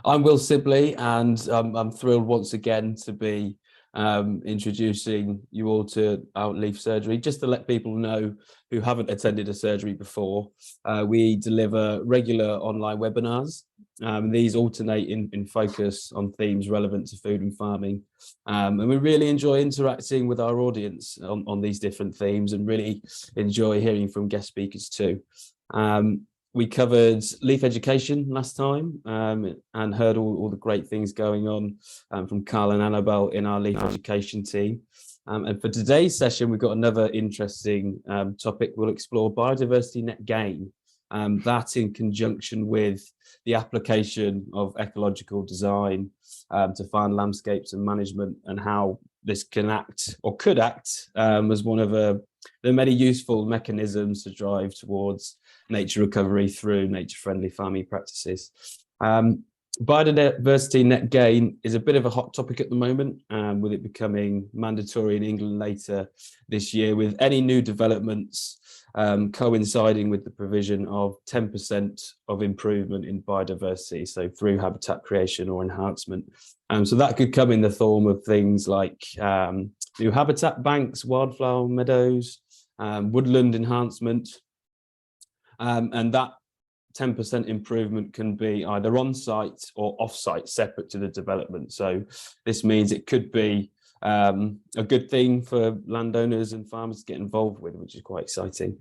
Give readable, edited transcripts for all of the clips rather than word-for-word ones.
I'm Will Sibley, and I'm thrilled once again to be introducing you all to our leaf surgery. Just to let people know who haven't attended a surgery before, we deliver regular online webinars. These alternate in focus on themes relevant to food and farming. And we really enjoy interacting with our audience on these different themes, and really enjoy hearing from guest speakers too. We covered leaf education last time and heard all the great things going on from Carl and Annabelle in our leaf education team. And for today's session, we've got another interesting topic. We'll explore biodiversity net gain, that in conjunction with the application of ecological design to farm landscapes and management, and how this can act or could act as one of the many useful mechanisms to drive towards nature recovery through nature-friendly farming practices. Biodiversity net gain is a bit of a hot topic at the moment, with it becoming mandatory in England later this year, with any new developments coinciding with the provision of 10% of improvement in biodiversity, so through habitat creation or enhancement. So that could come in the form of things like new habitat banks, wildflower meadows, woodland enhancement, and that 10% improvement can be either on-site or off-site, separate to the development. So this means it could be a good thing for landowners and farmers to get involved with, which is quite exciting.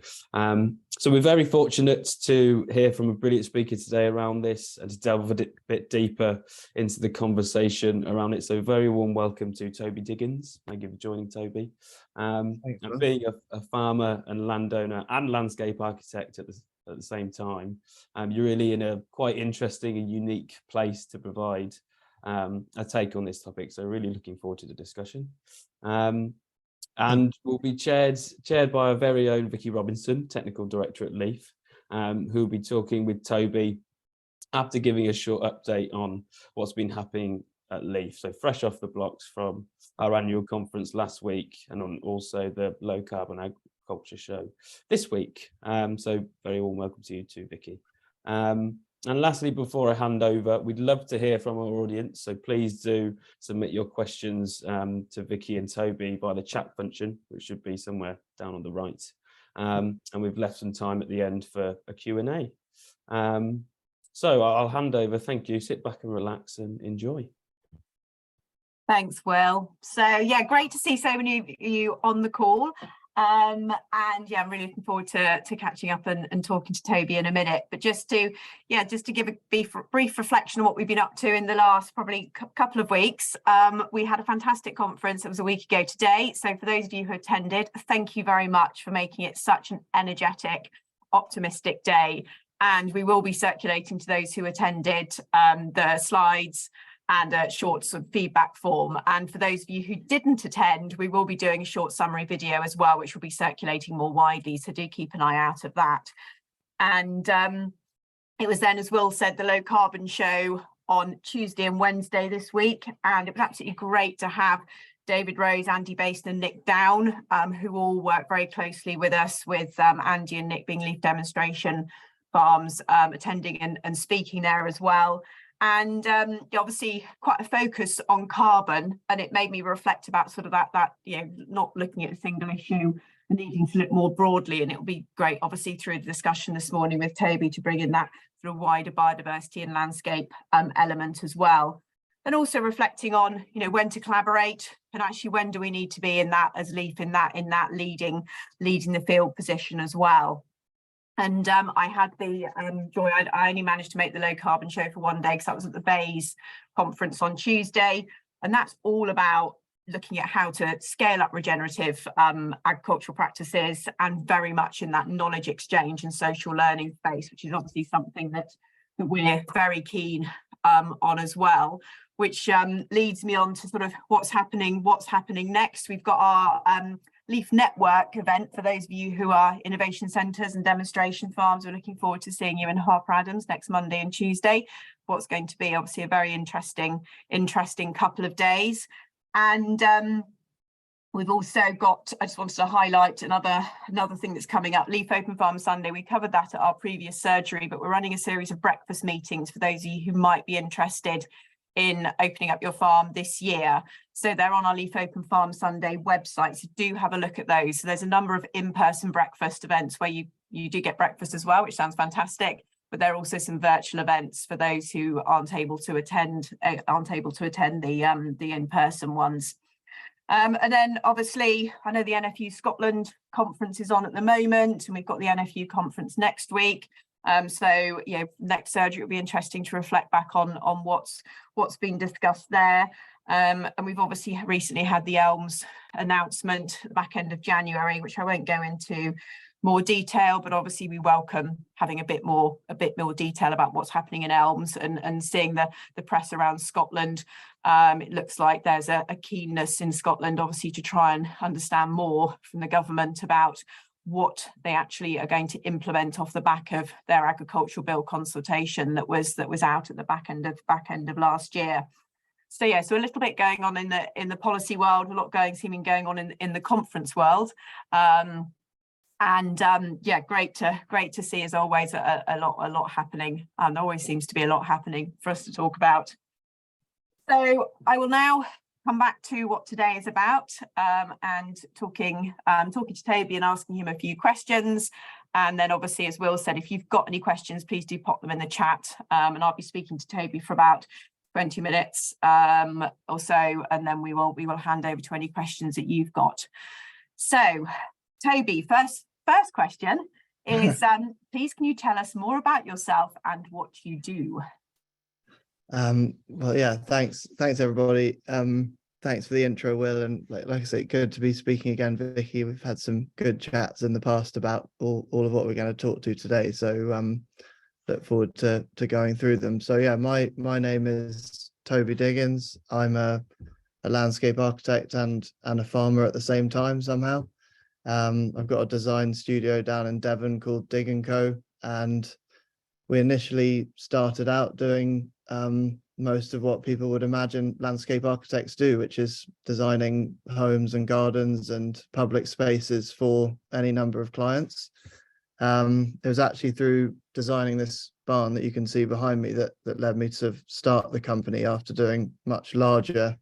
So we're very fortunate to hear from a brilliant speaker today around this, and to delve a bit deeper into the conversation around it. So very warm welcome to Toby Diggens. Thank you for joining, Toby. And being a farmer and landowner and landscape architect at the same time, you're really in a quite interesting and unique place to provide a take on this topic. So really looking forward to the discussion. And we'll be chaired by our very own Vicky Robinson, Technical Director at Leaf, who will be talking with Toby after giving a short update on what's been happening at Leaf. So fresh off the blocks from our annual conference last week, and on also the low carbon agriculture show this week. So very warm welcome to you too, Vicky. And lastly, before I hand over, we'd love to hear from our audience. So please do submit your questions to Vicky and Toby by the chat function, which should be somewhere down on the right. And we've left some time at the end for a Q&A. So I'll hand over. Thank you. Sit back and relax and enjoy. Thanks, Will. So yeah, great to see so many of you on the call. And yeah, I'm really looking forward to catching up and talking to Toby in a minute. But just to give a brief reflection on what we've been up to in the last probably couple of weeks. We had a fantastic conference. It was a week ago today. So for those of you who attended, thank you very much for making it such an energetic, optimistic day. And we will be circulating to those who attended the slides and a short sort of feedback form. And for those of you who didn't attend, we will be doing a short summary video as well, which will be circulating more widely. So do keep an eye out of that. And it was then, as Will said, the low carbon show on Tuesday and Wednesday this week. And it was absolutely great to have David Rose, Andy Basin and Nick Down, who all work very closely with us, with Andy and Nick being leaf demonstration farms, attending and speaking there as well. And obviously quite a focus on carbon, and it made me reflect about sort of that not looking at a single issue and needing to look more broadly. And it will be great, obviously, through the discussion this morning with Toby to bring in that sort of wider biodiversity and landscape element as well. And also reflecting on when to collaborate, and actually when do we need to be in that as Leaf in that leading the field position as well. And I had the joy, I only managed to make the low carbon show for one day because that was at the Bays conference on Tuesday. And that's all about looking at how to scale up regenerative agricultural practices, and very much in that knowledge exchange and social learning space, which is obviously something that we're very keen on as well, which leads me on to sort of what's happening next. We've got our Leaf Network event for those of you who are innovation centres and demonstration farms. We're looking forward to seeing you in Harper Adams next Monday and Tuesday. What's going to be obviously a very interesting couple of days. And We've also got, I just wanted to highlight another thing that's coming up, Leaf Open Farm Sunday. We covered that at our previous surgery, but we're running a series of breakfast meetings for those of you who might be interested in opening up your farm this year. So they're on our Leaf Open Farm Sunday website, so do have a look at those. So there's a number of in-person breakfast events where you do get breakfast as well, which sounds fantastic, but there are also some virtual events for those who aren't able to attend the in-person ones. And then obviously, I know the NFU Scotland conference is on at the moment, and we've got the NFU conference next week. So, you know, next surgery will be interesting to reflect back on what's been discussed there. And we've obviously recently had the Elms announcement at the back end of January, which I won't go into more detail, but obviously we welcome having a bit more detail about what's happening in Elms and seeing the press around Scotland. It looks like there's a keenness in Scotland, obviously, to try and understand more from the government about what they actually are going to implement off the back of their agricultural bill consultation that was out at the back end of last year. So yeah, so a little bit going on in the policy world, a lot seeming going on in the conference world. Yeah, great to see, as always, a lot happening. There always seems to be a lot happening for us to talk about. So I will now come back to what today is about, and talking to Toby and asking him a few questions. And then obviously, as Will said, if you've got any questions, please do pop them in the chat. And I'll be speaking to Toby for about 20 minutes or so, and then we will hand over to any questions that you've got. So Toby, first question is, please can you tell us more about yourself and what you do? Well, yeah, thanks everybody. Thanks for the intro, Will, and like I say, good to be speaking again, Vicky. We've had some good chats in the past about all of what we're going to talk to today, so look forward to going through them. So yeah, my name is Toby Diggens. I'm a landscape architect and a farmer at the same time somehow. I've got a design studio down in Devon called Dig & Co, and we initially started out doing most of what people would imagine landscape architects do, which is designing homes and gardens and public spaces for any number of clients. It was actually through designing this barn that you can see behind me that led me to start the company after doing much larger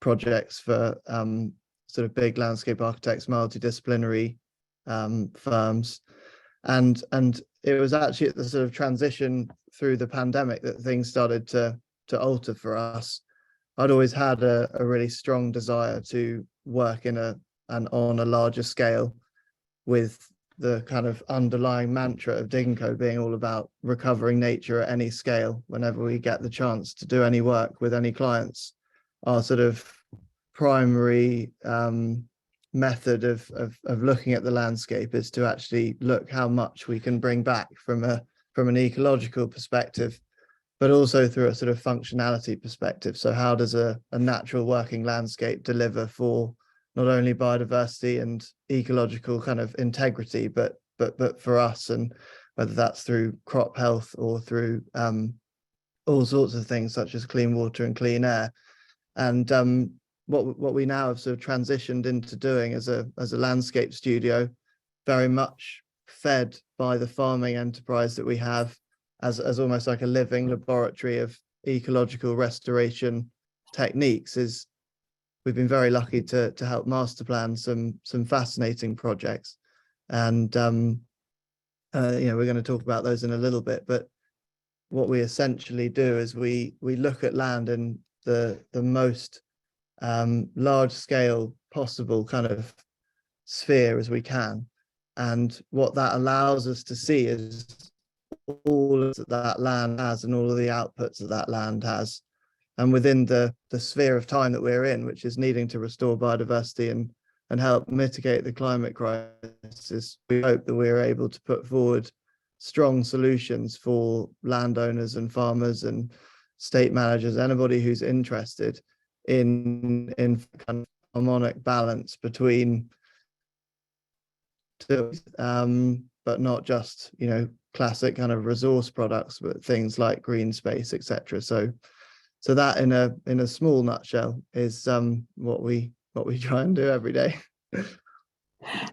projects for sort of big landscape architects, multidisciplinary firms. And it was actually at the sort of transition through the pandemic that things started to alter for us. I'd always had a really strong desire to work on a larger scale, with the kind of underlying mantra of Dig & Co being all about recovering nature at any scale whenever we get the chance to do any work with any clients. Our sort of primary method of looking at the landscape is to actually look how much we can bring back from an ecological perspective, but also through a sort of functionality perspective. So how does a natural working landscape deliver for not only biodiversity and ecological kind of integrity, but for us, and whether that's through crop health or through all sorts of things such as clean water and clean air. And what we now have sort of transitioned into doing as a landscape studio, very much fed by the farming enterprise that we have as almost like a living laboratory of ecological restoration techniques, is we've been very lucky to help master plan some fascinating projects. And we're going to talk about those in a little bit, but what we essentially do is we look at land in the most large scale possible kind of sphere as we can, and what that allows us to see is all that land has and all of the outputs that land has. And within the sphere of time that we're in, which is needing to restore biodiversity and help mitigate the climate crisis, we hope that we're able to put forward strong solutions for landowners and farmers and state managers, anybody who's interested in kind of harmonic balance between but not just, classic kind of resource products, but things like green space, etc. So that in a small nutshell is what we try and do every day.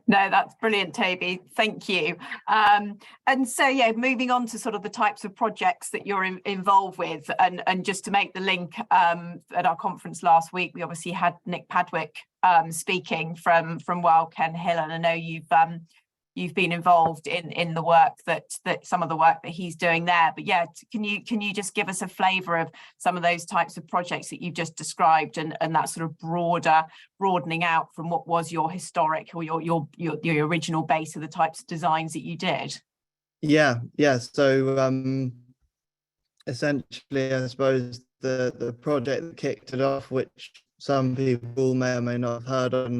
No, that's brilliant, Toby. Thank you. And so, yeah, moving on to sort of the types of projects that you're involved with, and just to make the link, at our conference last week, we obviously had Nick Padwick speaking from Wild Ken Hill, and I know you've been involved in the work that some of the work that he's doing there. But yeah, can you just give us a flavour of some of those types of projects that you've just described, and that sort of broadening out from what was your historic or your original base of the types of designs that you did? Yeah. So essentially, I suppose the project that kicked it off, which some people may or may not have heard of,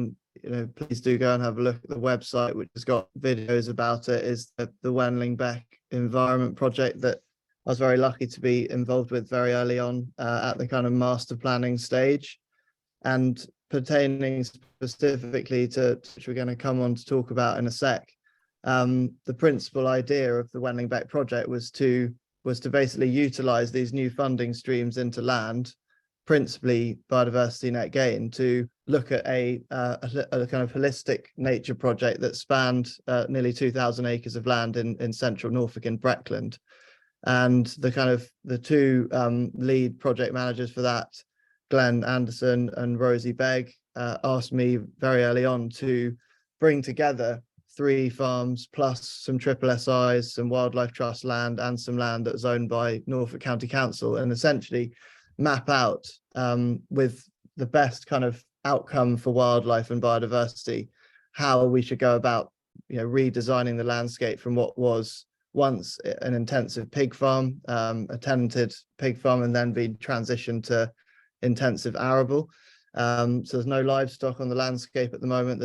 please do go and have a look at the website, which has got videos about it, is the Wenling Beck Environment Project that I was very lucky to be involved with very early on at the kind of master planning stage. And pertaining specifically to, which we're going to come on to talk about in a sec, the principal idea of the Wenling Beck project was to basically utilise these new funding streams into land, principally Biodiversity Net Gain, to look at a kind of holistic nature project that spanned nearly 2,000 acres of land in central Norfolk and Breckland. And the two lead project managers for that, Glenn Anderson and Rosie Begg, asked me very early on to bring together 3 farms plus some triple SIs, some wildlife trust land, and some land that was owned by Norfolk County Council, and essentially map out with the best kind of outcome for wildlife and biodiversity how we should go about redesigning the landscape from what was once an intensive pig farm, a tenanted pig farm, and then being transitioned to intensive arable. So there's no livestock on the landscape at the moment.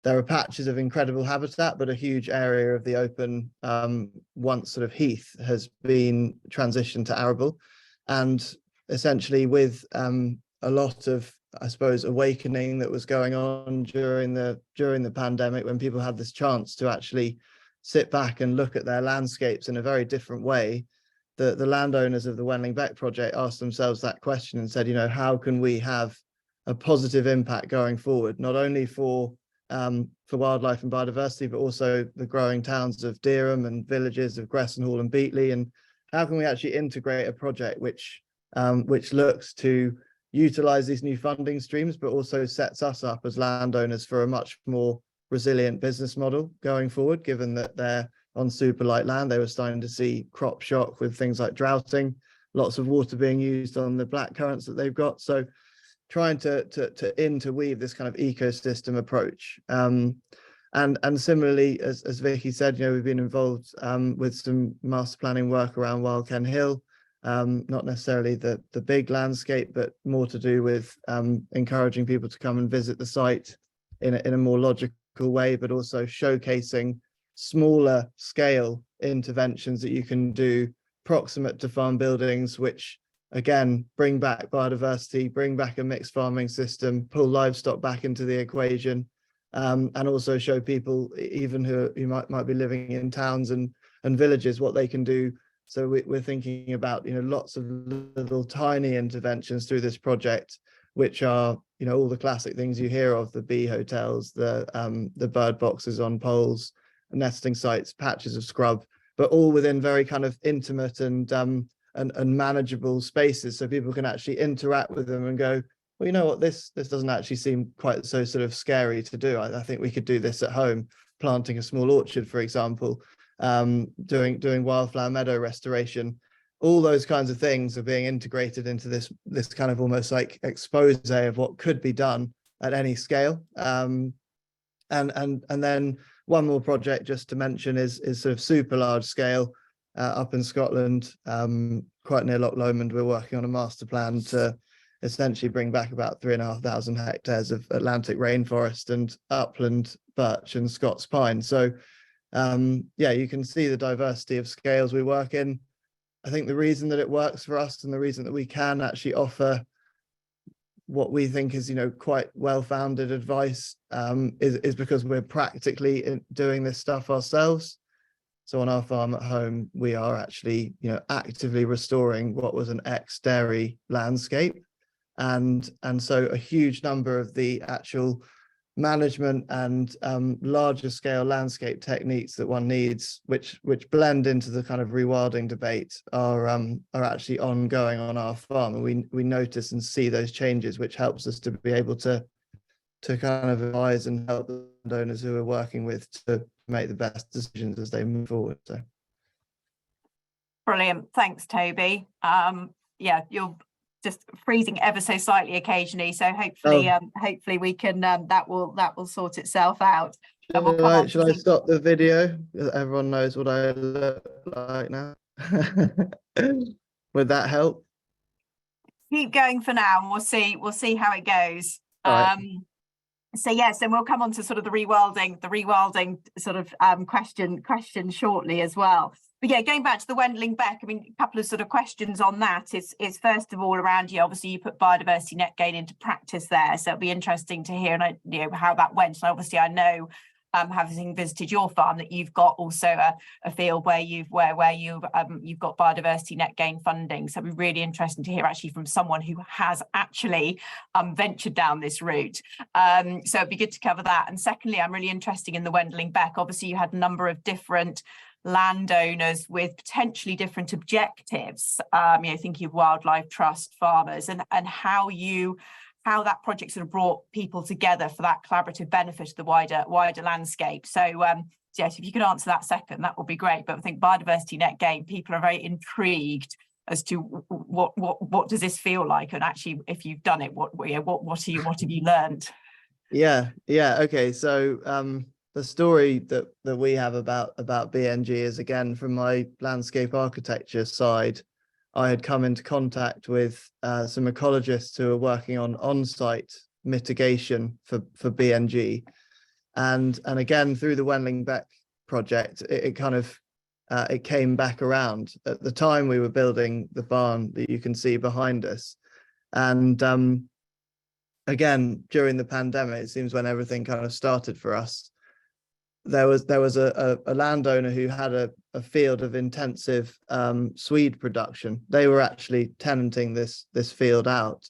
There are patches of incredible habitat, but a huge area of the open once sort of heath has been transitioned to arable. And essentially with a lot of, I suppose, awakening that was going on during the pandemic, when people had this chance to actually sit back and look at their landscapes in a very different way, the landowners of the Wenling Beck project asked themselves that question and said, how can we have a positive impact going forward, not only for wildlife and biodiversity, but also the growing towns of Dereham and villages of Gressenhall and Beatley, and how can we actually integrate a project which looks to utilize these new funding streams, but also sets us up as landowners for a much more resilient business model going forward, given that they're on super light land. They were starting to see crop shock with things like droughting, lots of water being used on the black currants that they've got. So trying to interweave this kind of ecosystem approach. And similarly, as Vicky said, we've been involved with some master planning work around Wild Ken Hill, not necessarily the big landscape, but more to do with encouraging people to come and visit the site in a more logical way, but also showcasing smaller scale interventions that you can do proximate to farm buildings, which again bring back biodiversity, bring back a mixed farming system, pull livestock back into the equation, and also show people, even who might be living in towns and villages, what they can do. So we're thinking about lots of little tiny interventions through this project, which are all the classic things you hear of: the bee hotels, the bird boxes on poles, nesting sites, patches of scrub, but all within very kind of intimate and manageable spaces, so people can actually interact with them and go, well, you know what, this doesn't actually seem quite so sort of scary to do. I think we could do this at home, planting a small orchard, for example, doing wildflower meadow restoration. All those kinds of things are being integrated into this kind of almost like expose of what could be done at any scale. And then one more project just to mention is sort of super large scale up in Scotland, quite near Loch Lomond. We're working on a master plan to essentially bring back about 3,500 hectares of Atlantic rainforest and upland birch and Scots pine. So yeah, you can see the diversity of scales we work in. I think the reason that it works for us, and the reason that we can actually offer what we think is quite well-founded advice, is because we're practically doing this stuff ourselves. So on our farm at home, we are actually actively restoring what was an ex-dairy landscape, and so a huge number of the actual management and larger scale landscape techniques that one needs, which blend into the kind of rewilding debate, are actually ongoing on our farm, and we notice and see those changes, which helps us to be able to kind of advise and help the landowners who we're working with to make the best decisions as they move forward. So brilliant, thanks Toby. Yeah, you're just freezing ever so slightly occasionally, so hopefully hopefully we can that will sort itself out. And we'll come on. Should I stop the video? Everyone knows what I look like now. Would that help? Keep going for now, and we'll see how it goes. Right. So yes, and we'll come on to sort of the rewilding sort of question shortly as well. But yeah, going back to the Wendling Beck, I mean, a couple of sort of questions on that is first of all around, obviously you put biodiversity net gain into practice there, so it'll be interesting to hear how that went. And obviously I know, having visited your farm, that you've got also a field where you've got biodiversity net gain funding. So it'd be really interesting to hear actually from someone who has actually ventured down this route. So it'd be good to cover that. And secondly, I'm really interested in the Wendling Beck. Obviously you had a number of different landowners with potentially different objectives, thinking of wildlife trust farmers, and how that project sort of brought people together for that collaborative benefit of the wider landscape. So yes, if you could answer that second, that would be great. But I think biodiversity net gain, people are very intrigued as to what does this feel like, and actually if you've done it, what have you learned? Yeah, okay. So the story that we have about BNG is, again, from my landscape architecture side. I had come into contact with some ecologists who are working on-site mitigation for BNG, and again through the Wendling Beck project, it kind of it came back around. At the time, we were building the barn that you can see behind us, and again during the pandemic, it seems when everything kind of started for us, there was a landowner who had a field of intensive swede production. They were actually tenanting this field out,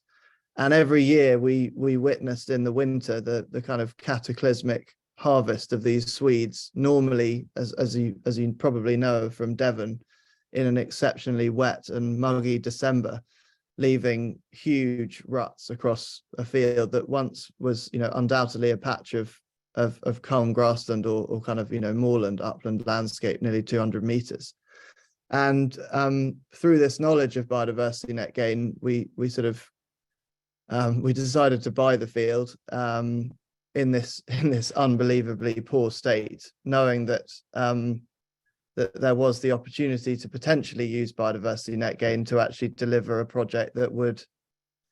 and every year we witnessed in the winter the kind of cataclysmic harvest of these swedes, normally as you probably know from Devon, in an exceptionally wet and muggy December, leaving huge ruts across a field that once was undoubtedly a patch of calm grassland or kind of moorland, upland landscape, nearly 200 meters. And through this knowledge of biodiversity net gain, we sort of we decided to buy the field in this unbelievably poor state, knowing that that there was the opportunity to potentially use biodiversity net gain to actually deliver a project that would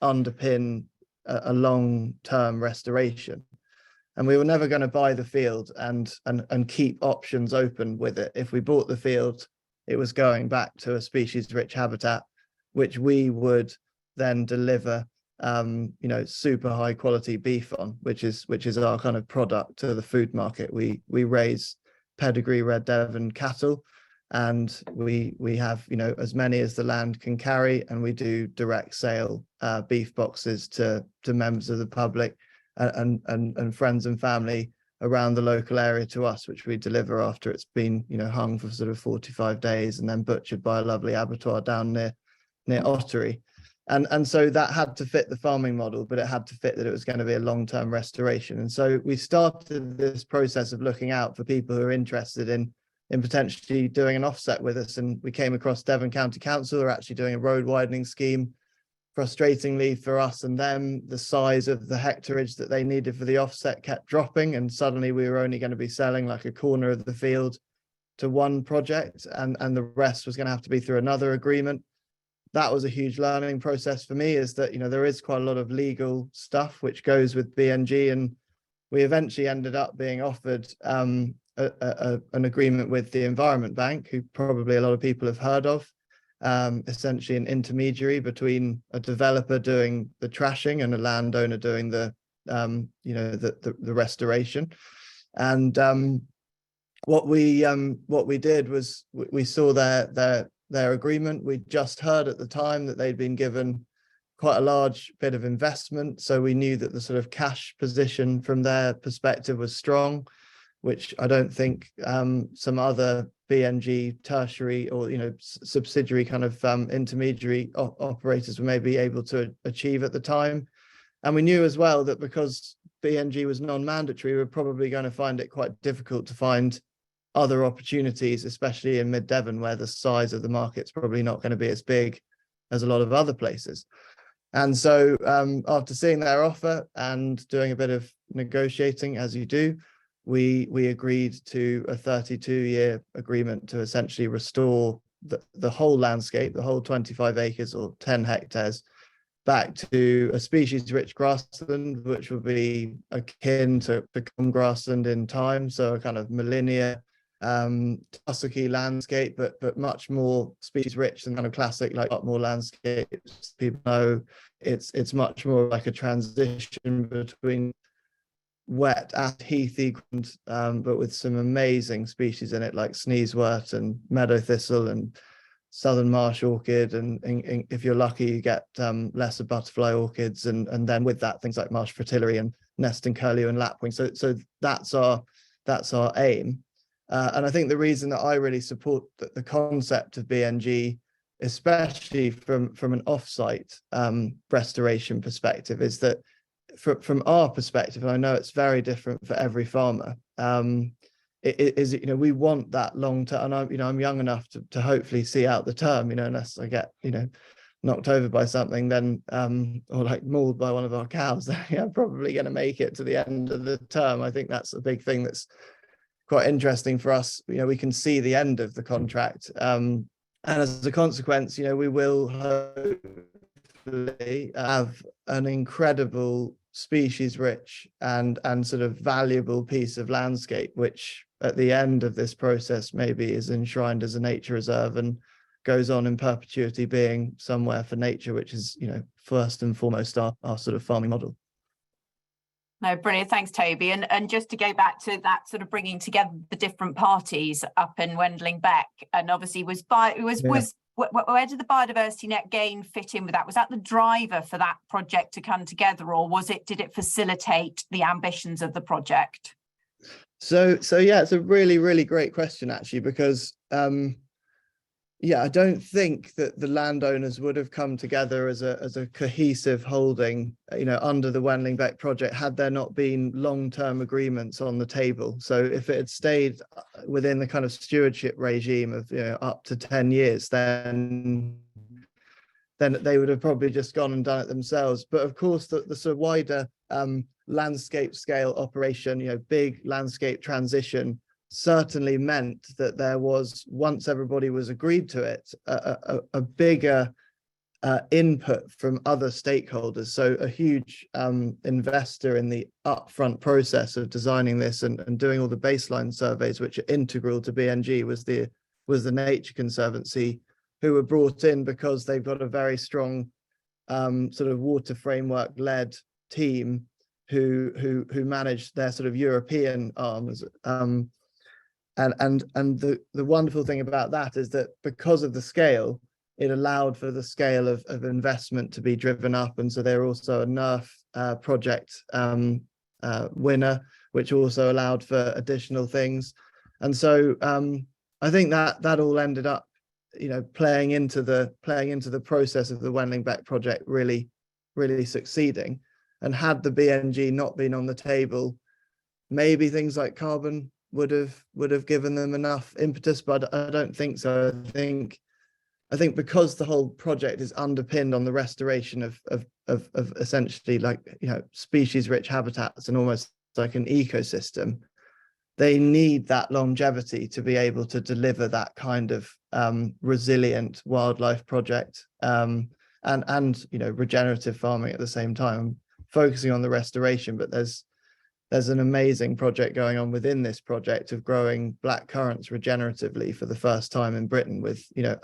underpin a long-term restoration. And we were never going to buy the field and keep options open with it. If we bought the field, it was going back to a species-rich habitat, which we would then deliver, super high-quality beef on, which is our kind of product to the food market. We raise pedigree Red Devon cattle, and we have as many as the land can carry, and we do direct sale beef boxes to members of the public and friends and family around the local area to us, which we deliver after it's been hung for sort of 45 days and then butchered by a lovely abattoir down near Ottery. And so that had to fit the farming model, but it had to fit that it was going to be a long-term restoration. And so we started this process of looking out for people who are interested in potentially doing an offset with us, and we came across Devon County Council are actually doing a road widening scheme. Frustratingly for us and them, the size of the hectareage that they needed for the offset kept dropping, and suddenly we were only going to be selling like a corner of the field to one project, and the rest was going to have to be through another agreement. That was a huge learning process for me, is that there is quite a lot of legal stuff which goes with BNG, and we eventually ended up being offered an agreement with the Environment Bank, who probably a lot of people have heard of. Essentially an intermediary between a developer doing the trashing and a landowner doing the restoration. And what we did was we saw their agreement. We just heard at the time that they'd been given quite a large bit of investment. So we knew that the sort of cash position from their perspective was strong, which I don't think some other BNG tertiary or, you know, subsidiary kind of intermediary operators were maybe able to achieve at the time. And we knew as well that because BNG was non-mandatory, we were probably going to find it quite difficult to find other opportunities, especially in mid-Devon, where the size of the market's probably not going to be as big as a lot of other places. And so after seeing their offer and doing a bit of negotiating, as you do, we agreed to a 32-year agreement to essentially restore the whole landscape, the whole 25 acres or 10 hectares, back to a species-rich grassland, which will be akin to become grassland in time. So a kind of millennia tussocky landscape, but much more species-rich than kind of classic like Upmore landscapes. People know it's much more like a transition between wet heathy ground, but with some amazing species in it, like sneezewort and meadow thistle and southern marsh orchid, and if you're lucky you get lesser butterfly orchids, and then with that things like marsh fritillary and nesting curlew and lapwing. So that's our aim, and I think the reason that I really support the concept of BNG, especially from an offsite restoration perspective, is that from our perspective, and I know it's very different for every farmer, it is, you know, we want that long term, and I'm young enough to hopefully see out the term, you know, unless I get, you know, knocked over by something, then or like mauled by one of our cows, then I'm probably going to make it to the end of the term. I think that's a big thing that's quite interesting for us. You know, we can see the end of the contract, and as a consequence, you know, we will hopefully have an incredible species rich and sort of valuable piece of landscape, which at the end of this process maybe is enshrined as a nature reserve and goes on in perpetuity being somewhere for nature, which is, you know, first and foremost our sort of farming model. No, brilliant. Thanks, Toby. And just to go back to that sort of bringing together the different parties up in Wendling Beck, and obviously where did the Biodiversity Net Gain fit in with that? Was that the driver for that project to come together, or did it facilitate the ambitions of the project? So yeah, it's a really, really great question, actually, because yeah, I don't think that the landowners would have come together as a cohesive holding, you know, under the Wendling Beck project had there not been long-term agreements on the table. So if it had stayed within the kind of stewardship regime of, you know, up to 10 years, then they would have probably just gone and done it themselves. But of course, the sort of wider landscape scale operation, you know, big landscape transition, certainly meant that there was, once everybody was agreed to it, a bigger input from other stakeholders. So a huge investor in the upfront process of designing this and doing all the baseline surveys, which are integral to BNG, was the Nature Conservancy, who were brought in because they've got a very strong sort of water framework led team who manage their sort of European arms. And the wonderful thing about that is that because of the scale, it allowed for the scale of investment to be driven up. And so they're also a NERF project winner, which also allowed for additional things. And so I think that all ended up, you know, playing into the process of the Wendling Beck project really, really succeeding. And had the BNG not been on the table, maybe things like carbon would have given them enough impetus, but I don't think so. I think because the whole project is underpinned on the restoration of essentially, like, you know, species rich habitats and almost like an ecosystem, they need that longevity to be able to deliver that kind of resilient wildlife project, and you know, regenerative farming at the same time, focusing on the restoration. But there's an amazing project going on within this project of growing black currants regeneratively for the first time in Britain, with, you know,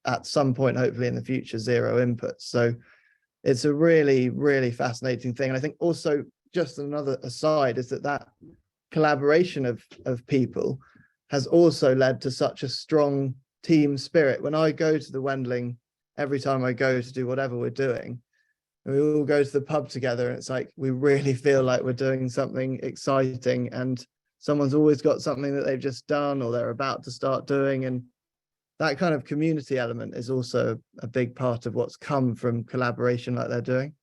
at some point, hopefully in the future, zero inputs. So it's a really, really fascinating thing. And I think also, just another aside, is that collaboration of people has also led to such a strong team spirit. When I go to the Wendling, every time I go to do whatever we're doing, We all go to the pub together, and it's like we really feel like we're doing something exciting, and someone's always got something that they've just done or they're about to start doing. And that kind of community element is also a big part of what's come from collaboration like they're doing.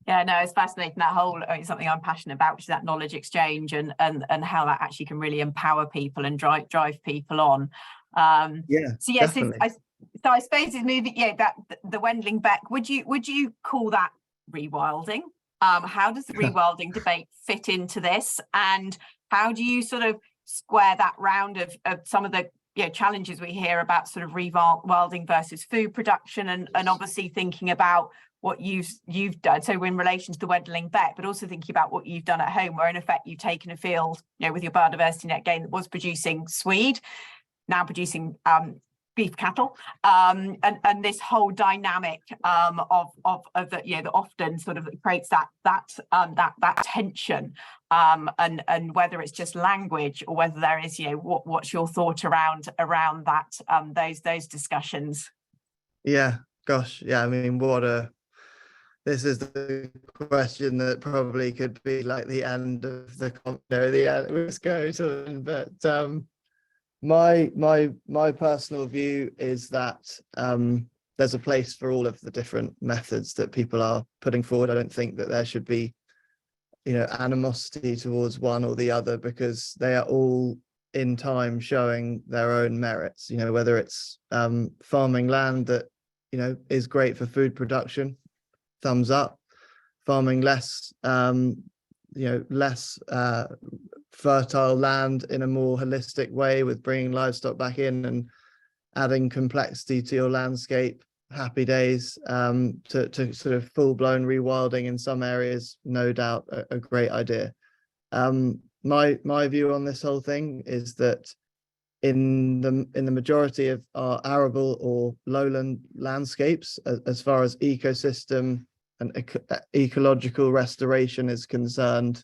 Yeah, no, it's fascinating. That whole, it's something I'm passionate about, which is that knowledge exchange and how that actually can really empower people and drive people on. Yeah, so yes, definitely. so I suppose it's moving. Yeah, that the Wendling Beck. Would you call that rewilding? How does the rewilding debate fit into this, and how do you sort of square that round of some of the challenges we hear about sort of rewilding versus food production, and obviously thinking about what you've done, so in relation to the Wendling Beck, but also thinking about what you've done at home, where in effect you've taken a field, with your Biodiversity Net Gain that was producing swede, now producing beef cattle, and this whole dynamic of the, that often sort of creates that tension, and whether it's just language or whether there is, what's your thought around that, those discussions? Yeah, gosh, yeah. I mean, this is the question that probably could be like the end of the end. Let's go to, but my personal view is that there's a place for all of the different methods that people are putting forward. I don't think that there should be, animosity towards one or the other, because they are all in time showing their own merits. Whether it's farming land that is great for food production, thumbs up. Farming less fertile land in a more holistic way, with bringing livestock back in and adding complexity to your landscape, happy days. To sort of full-blown rewilding in some areas, no doubt a great idea. My view on this whole thing is that in the majority of our arable or lowland landscapes, as far as ecosystem and ecological restoration is concerned,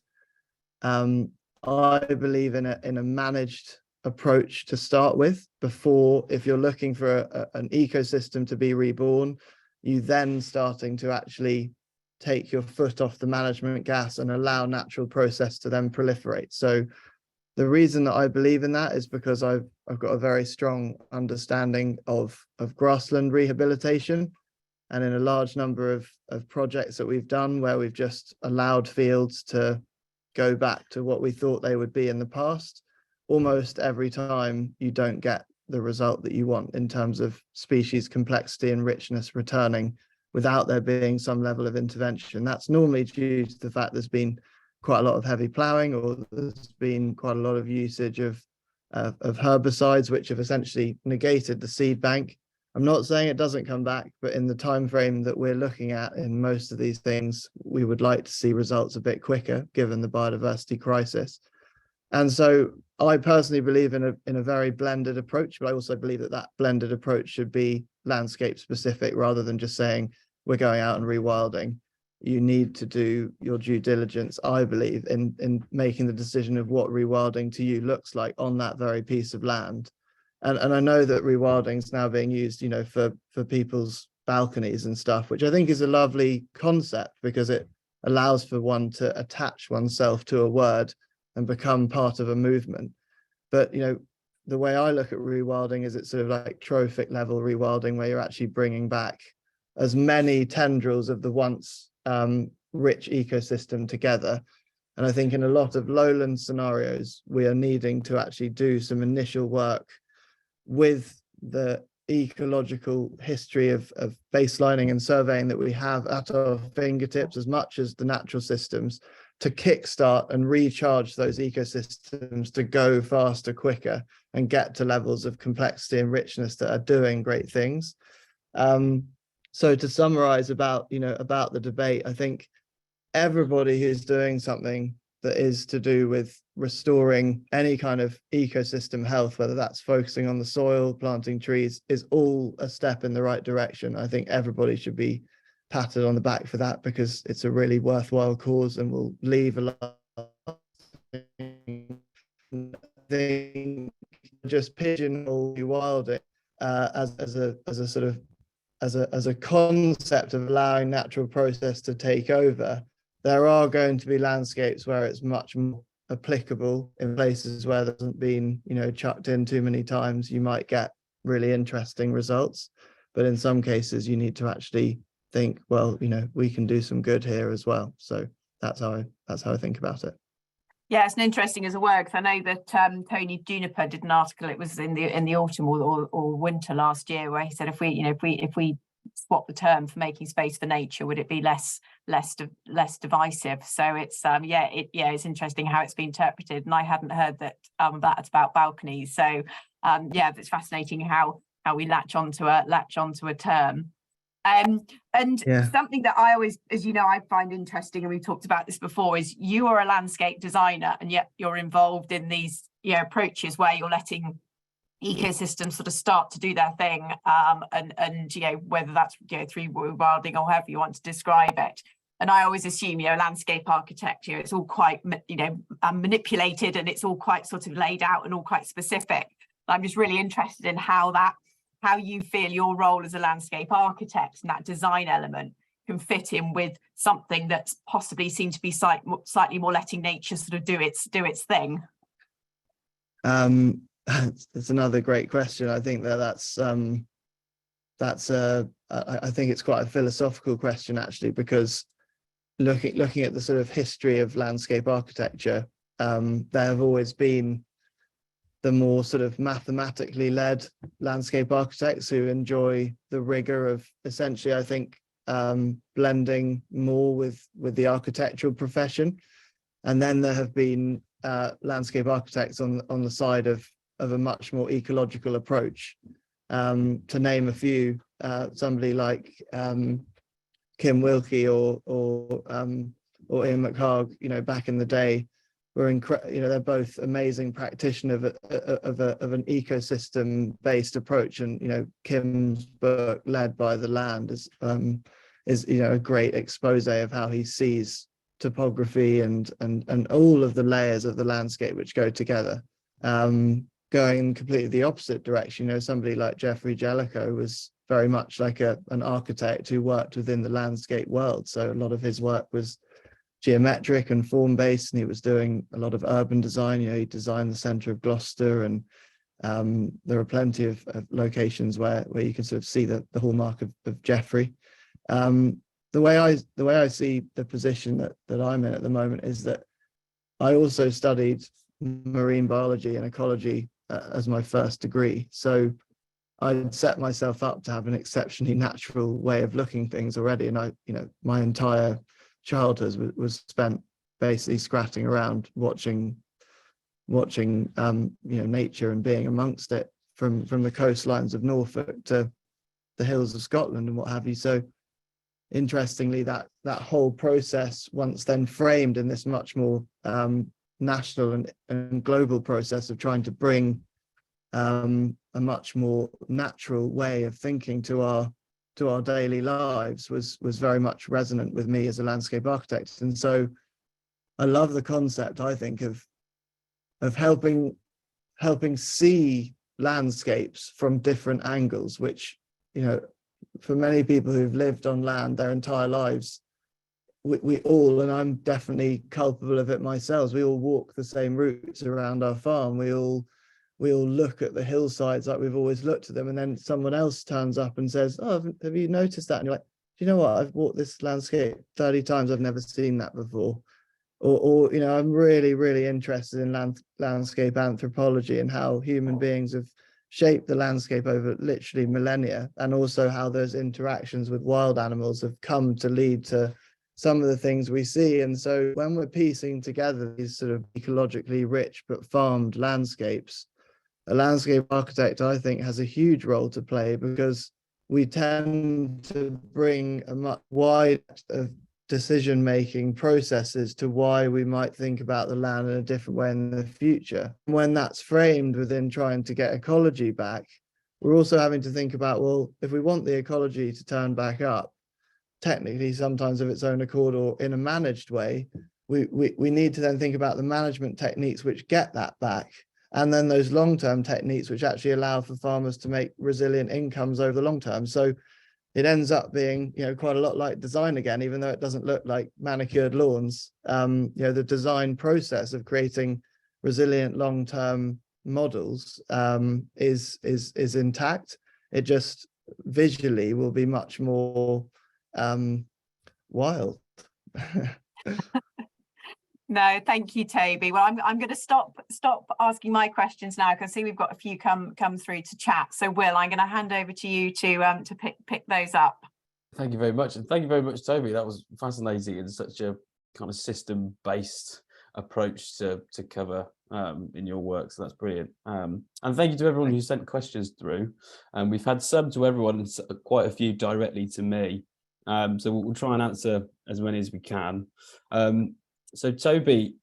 I believe in a managed approach to start with. Before, if you're looking for an ecosystem to be reborn, you then starting to actually take your foot off the management gas and allow natural process to then proliferate. So the reason that I believe in that is because I've got a very strong understanding of grassland rehabilitation, and in a large number of projects that we've done where we've just allowed fields to go back to what we thought they would be in the past, almost every time you don't get the result that you want in terms of species complexity and richness returning without there being some level of intervention. That's normally due to the fact there's been quite a lot of heavy ploughing, or there's been quite a lot of usage of herbicides, which have essentially negated the seed bank. I'm not saying it doesn't come back, but in the time frame that we're looking at in most of these things, we would like to see results a bit quicker, given the biodiversity crisis. And so I personally believe in a very blended approach, but I also believe that blended approach should be landscape specific, rather than just saying we're going out and rewilding. You need to do your due diligence, I believe, in making the decision of what rewilding to you looks like on that very piece of land. And I know that rewilding is now being used, for people's balconies and stuff, which I think is a lovely concept, because it allows for one to attach oneself to a word and become part of a movement. But, the way I look at rewilding is it's sort of like trophic level rewilding, where you're actually bringing back as many tendrils of the once rich ecosystem together. And I think in a lot of lowland scenarios, we are needing to actually do some initial work with the ecological history of baselining and surveying that we have at our fingertips, as much as the natural systems, to kickstart and recharge those ecosystems to go faster, quicker, and get to levels of complexity and richness that are doing great things. So to summarize about the debate, I think everybody who's doing something that is to do with restoring any kind of ecosystem health, whether that's focusing on the soil, planting trees, is all a step in the right direction. I think everybody should be patted on the back for that, because it's a really worthwhile cause and will leave a lot. Just pigeonhole rewilding as a sort of as a concept of allowing natural process to take over, there are going to be landscapes where it's much more applicable. In places where there hasn't been, you know, chucked in too many times, you might get really interesting results. But in some cases, you need to actually think, well, you know, we can do some good here as well. So that's how I think about it. Yeah, it's an interesting as a word, because I know that Tony Juniper did an article. It was in the autumn or winter last year, where he said if we swap the term for making space for nature, would it be less divisive? So it's it's interesting how it's been interpreted, and I hadn't heard that about balconies. So it's fascinating how we latch onto a term. Something that I always, as you know, I find interesting, and we've talked about this before, is you are a landscape designer, and yet you're involved in these approaches where you're letting ecosystems sort of start to do their thing, and whether that's through wilding or however you want to describe it. And I always assume landscape architecture, it's all quite manipulated, and it's all quite sort of laid out and all quite specific. I'm just really interested in how you feel your role as a landscape architect and that design element can fit in with something that's possibly seen to be slightly more letting nature sort of do its thing. It's another great question. I think I think it's quite a philosophical question, actually, because looking at the sort of history of landscape architecture, there have always been the more sort of mathematically led landscape architects who enjoy the rigor of essentially, I think, blending more with the architectural profession. And then there have been landscape architects on the side of a much more ecological approach. To name a few, somebody like Kim Wilkie or Ian McHarg, back in the day, they're both amazing practitioners of an ecosystem based approach. And Kim's book Led by the Land is a great expose of how he sees topography and all of the layers of the landscape which go together. Going completely the opposite direction, somebody like Jeffrey Jellicoe was very much like an architect who worked within the landscape world. So a lot of his work was geometric and form-based, and he was doing a lot of urban design. He designed the centre of Gloucester, and there are plenty of locations where you can sort of see the hallmark of Jeffrey. The way I see the position that I'm in at the moment is that I also studied marine biology and ecology as my first degree. So I'd set myself up to have an exceptionally natural way of looking things already. And my entire childhood was spent basically scratching around, watching nature and being amongst it, from the coastlines of Norfolk to the hills of Scotland and what have you. So interestingly, that whole process, once then framed in this much more national and global process of trying to bring a much more natural way of thinking to our daily lives, was very much resonant with me as a landscape architect. And so I love the concept, I think, of helping see landscapes from different angles, which, for many people who've lived on land their entire lives, we all, and I'm definitely culpable of it myself, we all walk the same routes around our farm. We all look at the hillsides like we've always looked at them, and then someone else turns up and says, "Oh, have you noticed that?" And you're like, "Do you know what? I've walked this landscape 30 times. I've never seen that before." Or I'm really, really interested in landscape anthropology and how human beings have shaped the landscape over literally millennia, and also how those interactions with wild animals have come to lead to some of the things we see. And so when we're piecing together these sort of ecologically rich but farmed landscapes, a landscape architect, I think, has a huge role to play, because we tend to bring a much wide of decision-making processes to why we might think about the land in a different way in the future. When that's framed within trying to get ecology back, we're also having to think about, well, if we want the ecology to turn back up, technically sometimes of its own accord or in a managed way, we need to then think about the management techniques which get that back, and then those long-term techniques which actually allow for farmers to make resilient incomes over the long term. So it ends up being, quite a lot like design again, even though it doesn't look like manicured lawns. The design process of creating resilient long-term models is intact. It just visually will be much more wild. No, thank you, Toby. Well, I'm going to stop asking my questions now, because I see we've got a few come through to chat. So, Will, I'm going to hand over to you to pick those up. Thank you very much, and thank you very much, Toby. That was fascinating and such a kind of system-based approach to cover in your work. So that's brilliant. And thank you to everyone who sent questions through. We've had some to everyone, and quite a few directly to me. So we'll try and answer as many as we can. So Toby,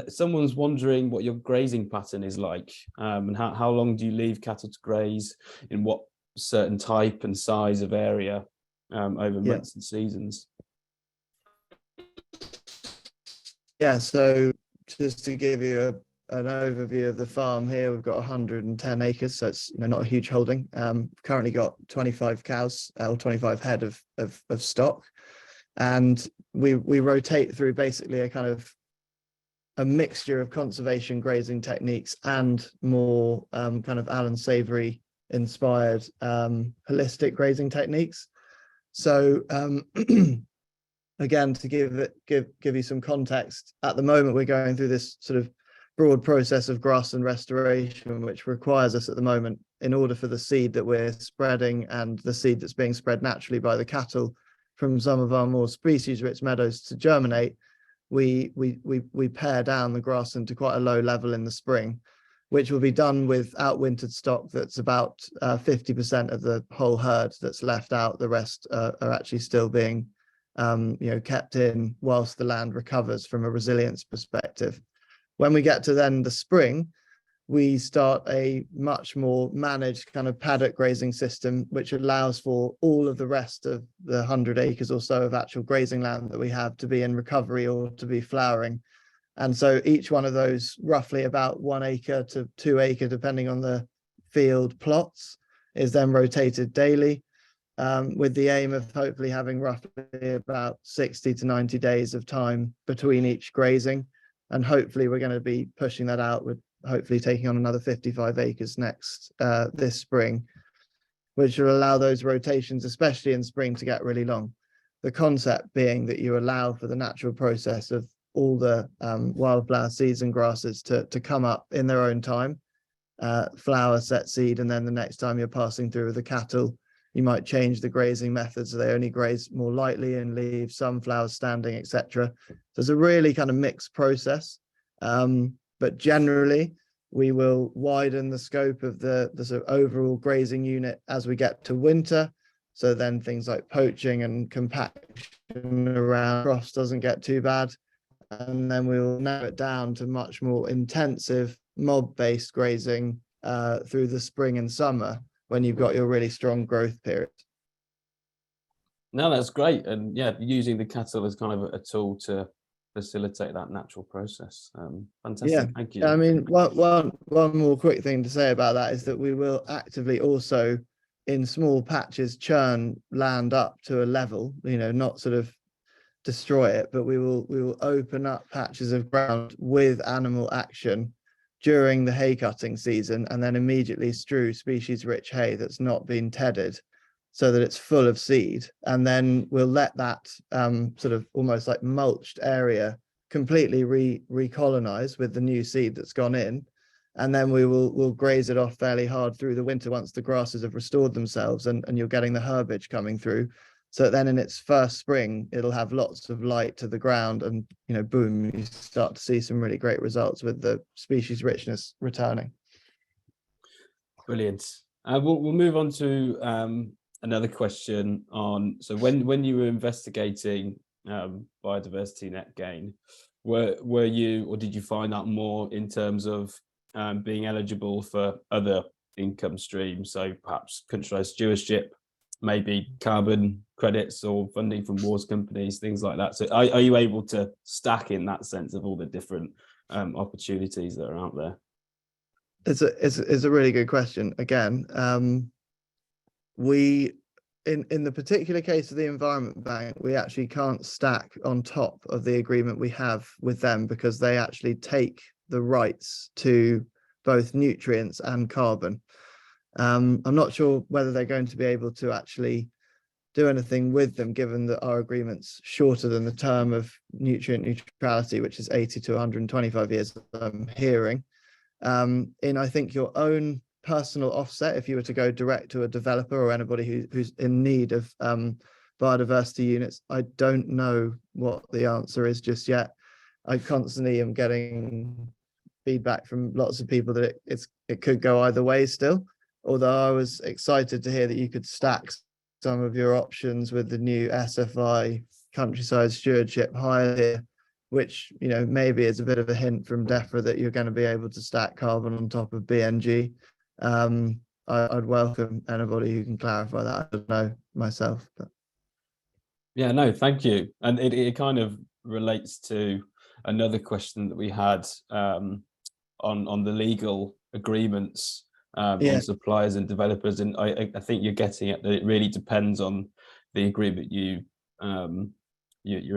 someone's wondering what your grazing pattern is like, and how long do you leave cattle to graze, in what certain type and size of area over months and seasons? Yeah, so just to give you an overview of the farm here, we've got 110 acres, so it's not a huge holding. Currently got 25 cows or 25 head of stock, and we rotate through basically a kind of a mixture of conservation grazing techniques and more kind of Alan Savory inspired holistic grazing techniques. So again, to give you some context, at the moment we're going through this sort of broad process of grassland restoration, which requires us at the moment, in order for the seed that we're spreading and the seed that's being spread naturally by the cattle from some of our more species-rich meadows to germinate, we pare down the grassland to quite a low level in the spring, which will be done with outwintered stock that's about 50% of the whole herd that's left out. The rest are actually still being kept in whilst the land recovers from a resilience perspective. When we get to then the spring, we start a much more managed kind of paddock grazing system, which allows for all of the rest of the 100 acres or so of actual grazing land that we have to be in recovery or to be flowering. And so each one of those, roughly about 1 acre to 2 acre, depending on the field plots, is then rotated daily, with the aim of hopefully having roughly about 60 to 90 days of time between each grazing. And hopefully we're going to be pushing that out with hopefully taking on another 55 acres this spring, which will allow those rotations, especially in spring, to get really long. The concept being that you allow for the natural process of all the wildflower seeds and grasses to come up in their own time, flower, set seed, and then the next time you're passing through with the cattle, you might change the grazing methods so they only graze more lightly and leave some flowers standing, etc. So it's a really kind of mixed process. But generally, we will widen the scope of the sort of overall grazing unit as we get to winter. So then things like poaching and compaction around cross doesn't get too bad. And then we will narrow it down to much more intensive mob-based grazing through the spring and summer, when you've got your really strong growth period. No, that's great. And yeah, using the cattle as kind of a tool to facilitate that natural process. Fantastic. Yeah, thank you. I mean, one more quick thing to say about that is that we will actively also, in small patches, churn land up to a level, not sort of destroy it, but we will open up patches of ground with animal action during the hay cutting season, and then immediately strew species rich hay that's not been tedded, so that it's full of seed. And then we'll let that sort of almost like mulched area completely recolonize with the new seed that's gone in. And then we'll graze it off fairly hard through the winter once the grasses have restored themselves and you're getting the herbage coming through. So then in its first spring, it'll have lots of light to the ground, and boom, you start to see some really great results with the species richness returning. Brilliant. We'll move on to another question on, so when you were investigating biodiversity net gain, were you, or did you find that more in terms of being eligible for other income streams, so perhaps country stewardship, maybe carbon credits or funding from wars companies, things like that? So are you able to stack in that sense of all the different opportunities that are out there? It's a really good question. Again, we in the particular case of the Environment Bank, we actually can't stack on top of the agreement we have with them because they actually take the rights to both nutrients and carbon. I'm not sure whether they're going to be able to actually do anything with them, given that our agreement's shorter than the term of nutrient neutrality, which is 80 to 125 years, I'm hearing. In, I think, your own personal offset, if you were to go direct to a developer or anybody who's in need of biodiversity units, I don't know what the answer is just yet. I constantly am getting feedback from lots of people that it could go either way still, although I was excited to hear that you could stack some of your options with the new SFI countryside stewardship hire, which, you know, maybe is a bit of a hint from DEFRA that you're going to be able to stack carbon on top of BNG. I'd welcome anybody who can clarify that. I don't know myself, but yeah, no, thank you. And it kind of relates to another question that we had on the legal agreements on suppliers and developers, and I think you're getting at that it really depends on the agreement you're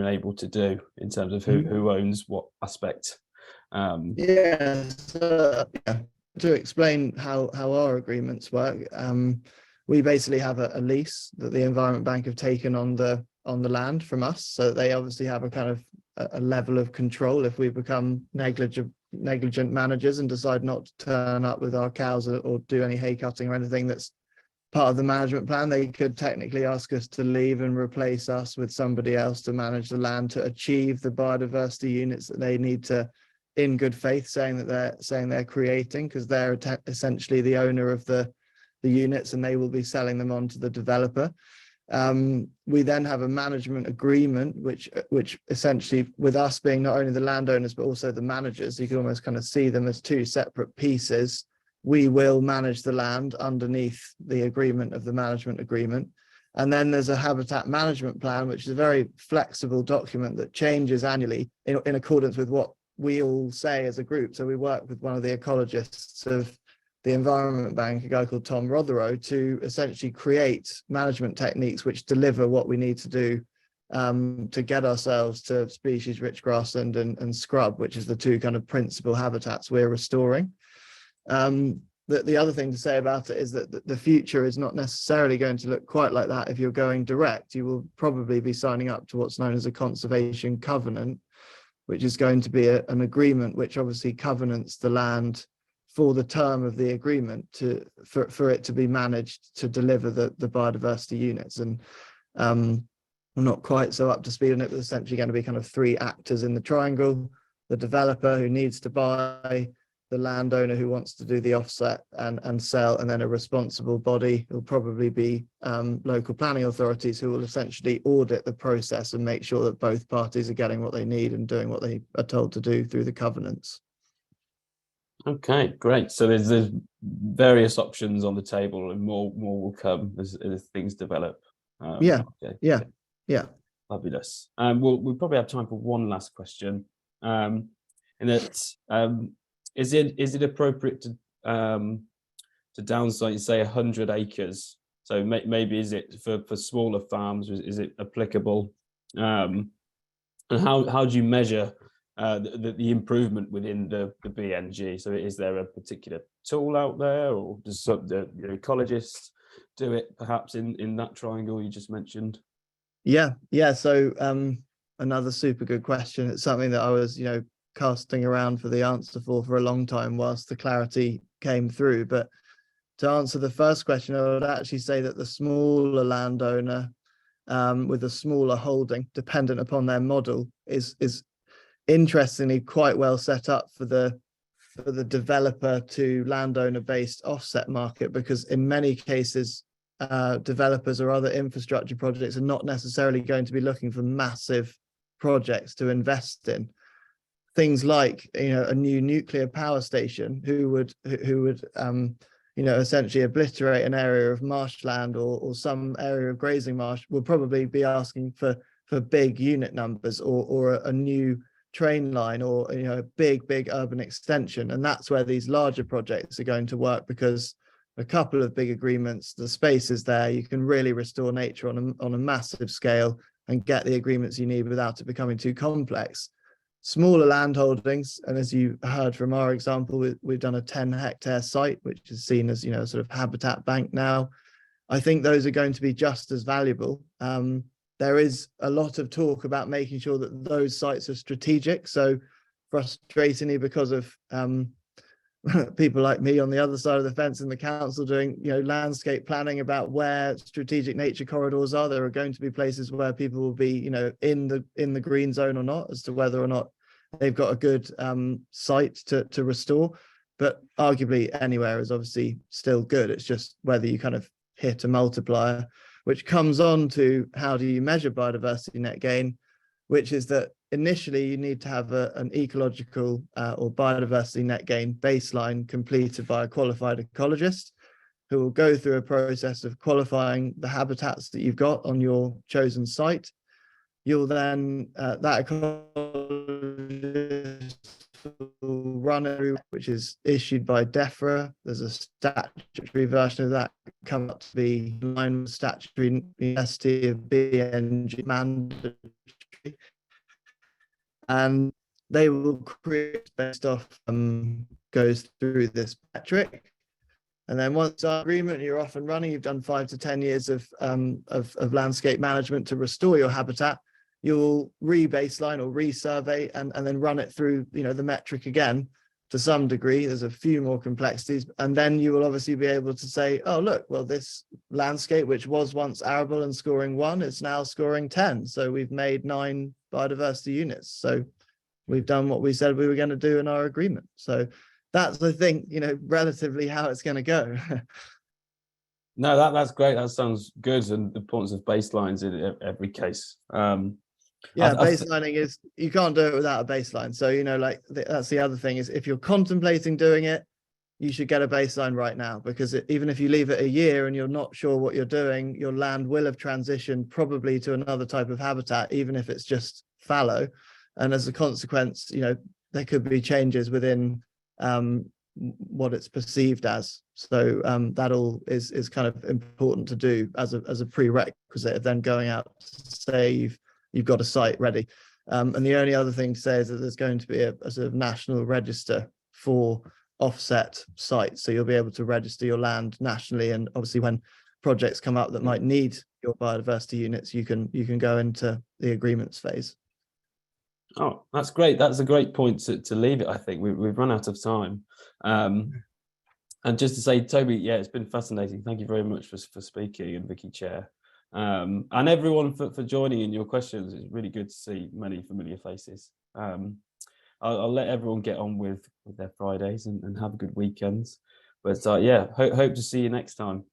able to do in terms of who owns what aspect. To explain how our agreements work, we basically have a lease that the Environment Bank have taken on the land from us, so they obviously have a kind of a level of control. If we become negligent managers and decide not to turn up with our cows or do any hay cutting or anything that's part of the management plan, they could technically ask us to leave and replace us with somebody else to manage the land to achieve the biodiversity units that they need to, in good faith, saying they're creating, because they're essentially the owner of the units and they will be selling them on to the developer. We then have a management agreement, which essentially, with us being not only the landowners but also the managers, you can almost kind of see them as two separate pieces. We will manage the land underneath the agreement of the management agreement. And then there's a habitat management plan, which is a very flexible document that changes annually in accordance with what we all say as a group. So we work with one of the ecologists of the Environment Bank, a guy called Tom Rotherow, to essentially create management techniques which deliver what we need to do to get ourselves to species-rich grassland and scrub, which is the two kind of principal habitats we're restoring. The other thing to say about it is that the future is not necessarily going to look quite like that. If you're going direct, you will probably be signing up to what's known as a conservation covenant, which is going to be an agreement which obviously covenants the land for the term of the agreement for it to be managed to deliver the biodiversity units. And I'm not quite so up to speed on it, but essentially going to be kind of three actors in the triangle: the developer who needs to buy, the landowner who wants to do the offset and sell, and then a responsible body who will probably be local planning authorities, who will essentially audit the process and make sure that both parties are getting what they need and doing what they are told to do through the covenants. Okay, great. So there's various options on the table, and more will come as things develop. Yeah. Fabulous. We'll probably have time for one last question. And that is it appropriate to downsite, say, 100 acres? So maybe is it for smaller farms? Is it applicable? And how do you measure the improvement within the BNG? So is there a particular tool out there, or does the ecologists do it perhaps in that triangle you just mentioned? Yeah. So another super good question. It's something that I was, casting around for the answer for a long time whilst the clarity came through. But to answer the first question, I would actually say that the smaller landowner with a smaller holding, dependent upon their model, is interestingly quite well set up for the developer to landowner based offset market, because in many cases developers or other infrastructure projects are not necessarily going to be looking for massive projects to invest in. Things like a new nuclear power station, who would essentially obliterate an area of marshland or some area of grazing marsh, will probably be asking for big unit numbers, or a new train line, or a big urban extension. And that's where these larger projects are going to work, because a couple of big agreements, the space is there, you can really restore nature on a massive scale and get the agreements you need without it becoming too complex. Smaller land holdings, and as you heard from our example, we've done a 10-hectare site, which is seen as, sort of habitat bank now. I think those are going to be just as valuable. There is a lot of talk about making sure that those sites are strategic. So frustratingly, because of people like me on the other side of the fence in the council doing landscape planning about where strategic nature corridors are, there are going to be places where people will be in the green zone or not, as to whether or not they've got a good site to restore. But arguably anywhere is obviously still good. It's just whether you kind of hit a multiplier, which comes on to how do you measure biodiversity net gain, which is that initially you need to have an ecological or biodiversity net gain baseline completed by a qualified ecologist who will go through a process of qualifying the habitats that you've got on your chosen site. You'll then, that ecologist will run a, which is issued by DEFRA. There's a statutory version of that come up to be in line with statutory necessity of BNG mandatory. And they will create based off goes through this metric, and then once our agreement, you're off and running, you've done 5 to 10 years of landscape management to restore your habitat, you'll re-baseline or resurvey and then run it through the metric again to some degree. There's a few more complexities, and then you will obviously be able to say, oh look, well, this landscape which was once arable and scoring 1 is now scoring 10, so we've made 9 biodiversity units. So we've done what we said we were going to do in our agreement. So that's, I think, relatively how it's going to go. No, that's great. That sounds good, and the importance of baselines in every case. Yeah, baselining is, you can't do it without a baseline. So that's the other thing, is if you're contemplating doing it, you should get a baseline right now, because even if you leave it a year and you're not sure what you're doing, your land will have transitioned probably to another type of habitat, even if it's just fallow. And as a consequence, there could be changes within what it's perceived as. So that all is kind of important to do as a prerequisite of then going out to say you've got a site ready. And the only other thing to say is that there's going to be a sort of national register for offset sites. So you'll be able to register your land nationally, and obviously when projects come up that might need your biodiversity units, you can go into the agreements phase. Oh, that's great. That's a great point to leave it. I think we've run out of time. And just to say, Toby, yeah, it's been fascinating. Thank you very much for speaking, and Vicky, Chair. And everyone for joining in your questions. It's really good to see many familiar faces. I'll let everyone get on with their Fridays and have a good weekends. But yeah, hope to see you next time.